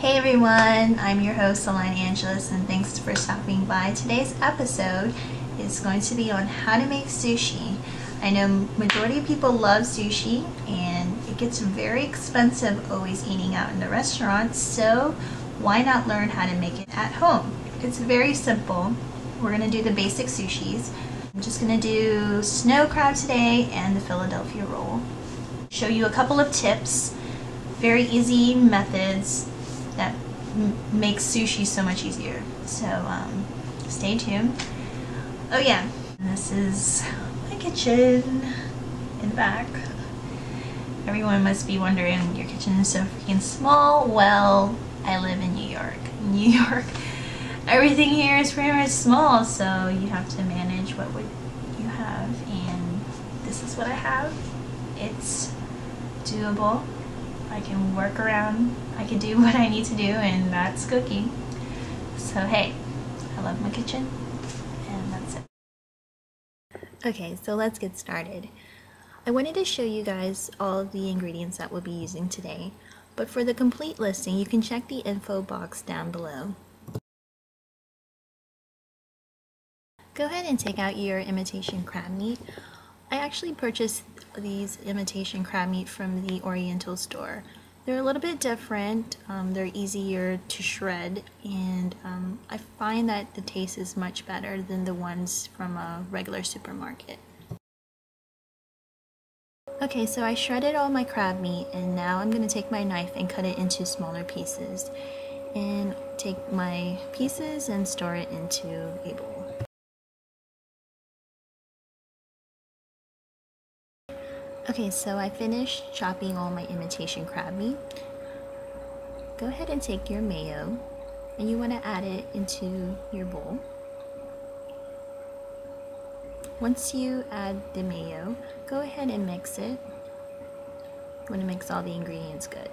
Hey everyone, I'm your host Alana Angeles and thanks for stopping by. Today's episode is going to be on how to make sushi. I know majority of people love sushi and it gets very expensive always eating out in the restaurants, so why not learn how to make it at home? It's very simple. We're going to do the basic sushis. I'm just going to do snow crab today and the Philadelphia roll. Show you a couple of tips, very easy methods that makes sushi so much easier. So stay tuned. Oh yeah, this is my kitchen in the back. Everyone must be wondering, your kitchen is so freaking small. Well, I live in New York. New York, everything here is pretty much small, so you have to manage what you have, and this is what I have. It's doable. I can work around, I can do what I need to do, and that's cooking. So hey, I love my kitchen, and that's it. Okay, so let's get started. I wanted to show you guys all of the ingredients that we'll be using today, but for the complete listing, you can check the info box down below. Go ahead and take out your imitation crab meat. I actually purchased these imitation crab meat from the Oriental store. They're a little bit different, they're easier to shred, and I find that the taste is much better than the ones from a regular supermarket. Okay, so I shredded all my crab meat, and now I'm going to take my knife and cut it into smaller pieces, and take my pieces and store it into a bowl. Okay, so I finished chopping all my imitation crab meat. Go ahead and take your mayo, and you want to add it into your bowl. Once you add the mayo, go ahead and mix it. You want to mix all the ingredients good.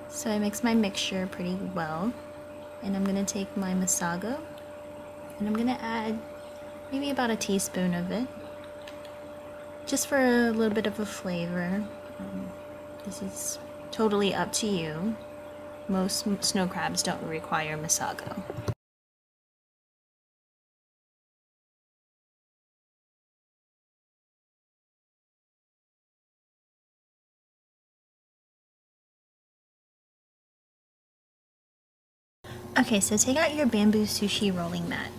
So I mixed my mixture pretty well, and I'm going to take my Masago, and I'm going to add maybe about a teaspoon of it, just for a little bit of a flavor. This is totally up to you. Most snow crabs don't require Masago. Okay, so take out your bamboo sushi rolling mat.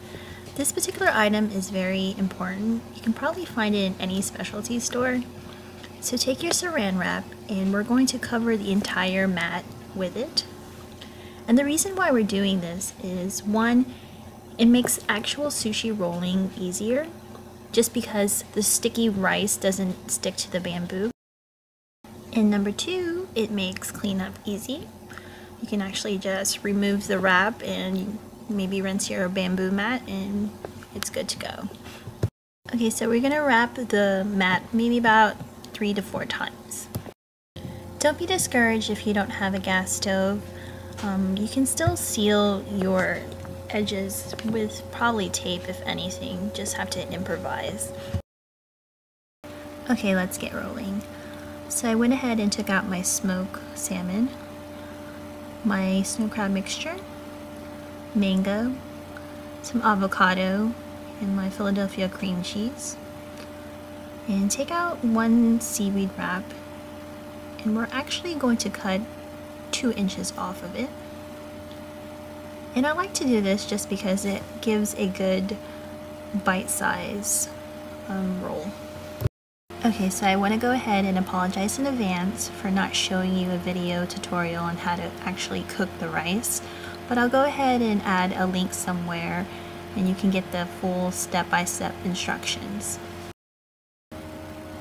This particular item is very important. You can probably find it in any specialty store. So take your saran wrap, and we're going to cover the entire mat with it. And the reason why we're doing this is, one, it makes actual sushi rolling easier, just because the sticky rice doesn't stick to the bamboo. And number two, it makes cleanup easy. You can actually just remove the wrap and maybe rinse your bamboo mat, and it's good to go. Okay, so we're gonna wrap the mat maybe about 3 to 4 times. Don't be discouraged if you don't have a gas stove. You can still seal your edges with probably tape, if anything. Just have to improvise. Okay, let's get rolling. So I went ahead and took out my smoked salmon, my snow crab mixture, mango, some avocado, and my Philadelphia cream cheese. And take out 1 seaweed wrap, and we're actually going to cut 2 inches off of it. And I like to do this just because it gives a good bite size roll. Okay, so I want to go ahead and apologize in advance for not showing you a video tutorial on how to actually cook the rice. But I'll go ahead and add a link somewhere, and you can get the full step-by-step instructions.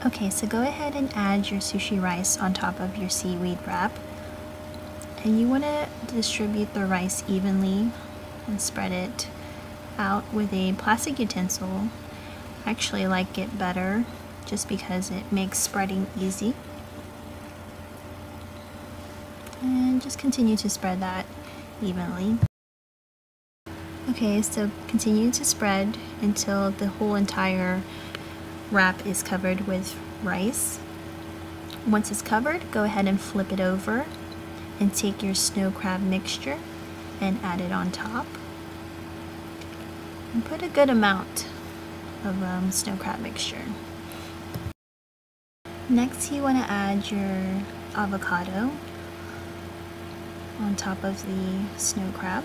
Okay, so go ahead and add your sushi rice on top of your seaweed wrap. And you want to distribute the rice evenly and spread it out with a plastic utensil. I actually like it better just because it makes spreading easy. And just continue to spread that evenly. Okay, so continue to spread until the whole entire wrap is covered with rice. Once it's covered, go ahead and flip it over and take your snow crab mixture and add it on top. And put a good amount of snow crab mixture. Next, you want to add your avocado on top of the snow crab.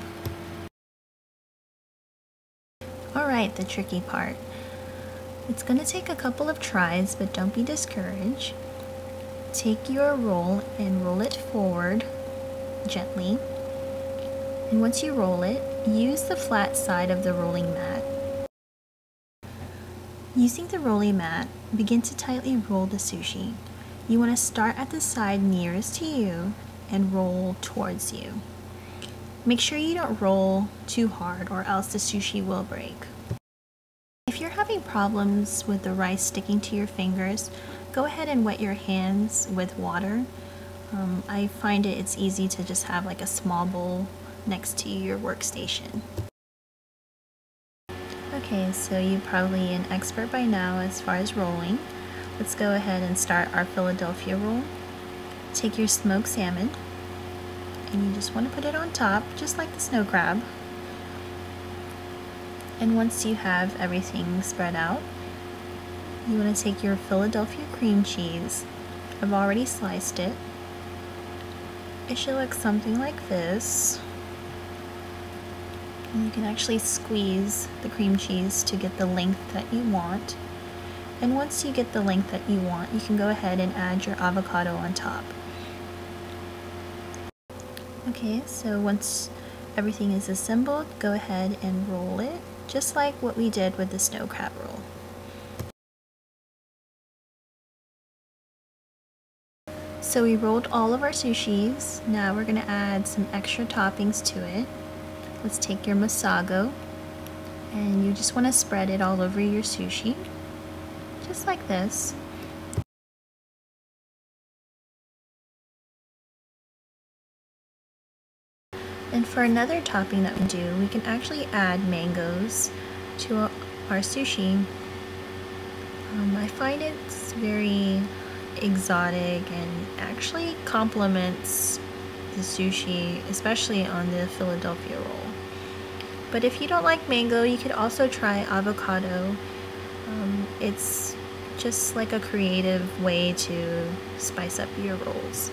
Alright, the tricky part. It's going to take a couple of tries, but don't be discouraged. Take your roll and roll it forward gently. And once you roll it, use the flat side of the rolling mat. Using the rolling mat, begin to tightly roll the sushi. You want to start at the side nearest to you and roll towards you. Make sure you don't roll too hard or else the sushi will break. If you're having problems with the rice sticking to your fingers, go ahead and wet your hands with water. I find it's easy to just have like a small bowl next to your workstation. Okay, so you're probably an expert by now as far as rolling. Let's go ahead and start our Philadelphia roll. Take your smoked salmon and you just want to put it on top, just like the snow crab. And once you have everything spread out, you want to take your Philadelphia cream cheese. I've already sliced it. It should look something like this. And you can actually squeeze the cream cheese to get the length that you want. And once you get the length that you want, you can go ahead and add your avocado on top. Okay, so once everything is assembled, go ahead and roll it, just like what we did with the snow crab roll. So we rolled all of our sushis. Now we're going to add some extra toppings to it. Let's take your Masago and you just want to spread it all over your sushi, just like this. And for another topping that we do, we can actually add mangoes to our sushi. I find it's very exotic and actually complements the sushi, especially on the Philadelphia roll. But if you don't like mango, you could also try avocado. It's just like a creative way to spice up your rolls.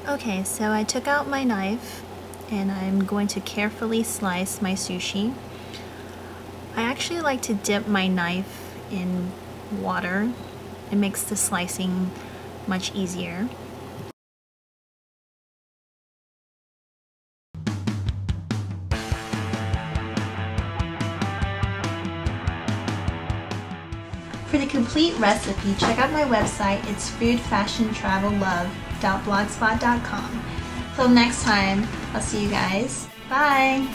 Okay, so I took out my knife and I'm going to carefully slice my sushi. I actually like to dip my knife in water. It makes the slicing much easier. For the complete recipe, check out my website. It's foodfashiontravellove.blogspot.com. Till next time, I'll see you guys. Bye!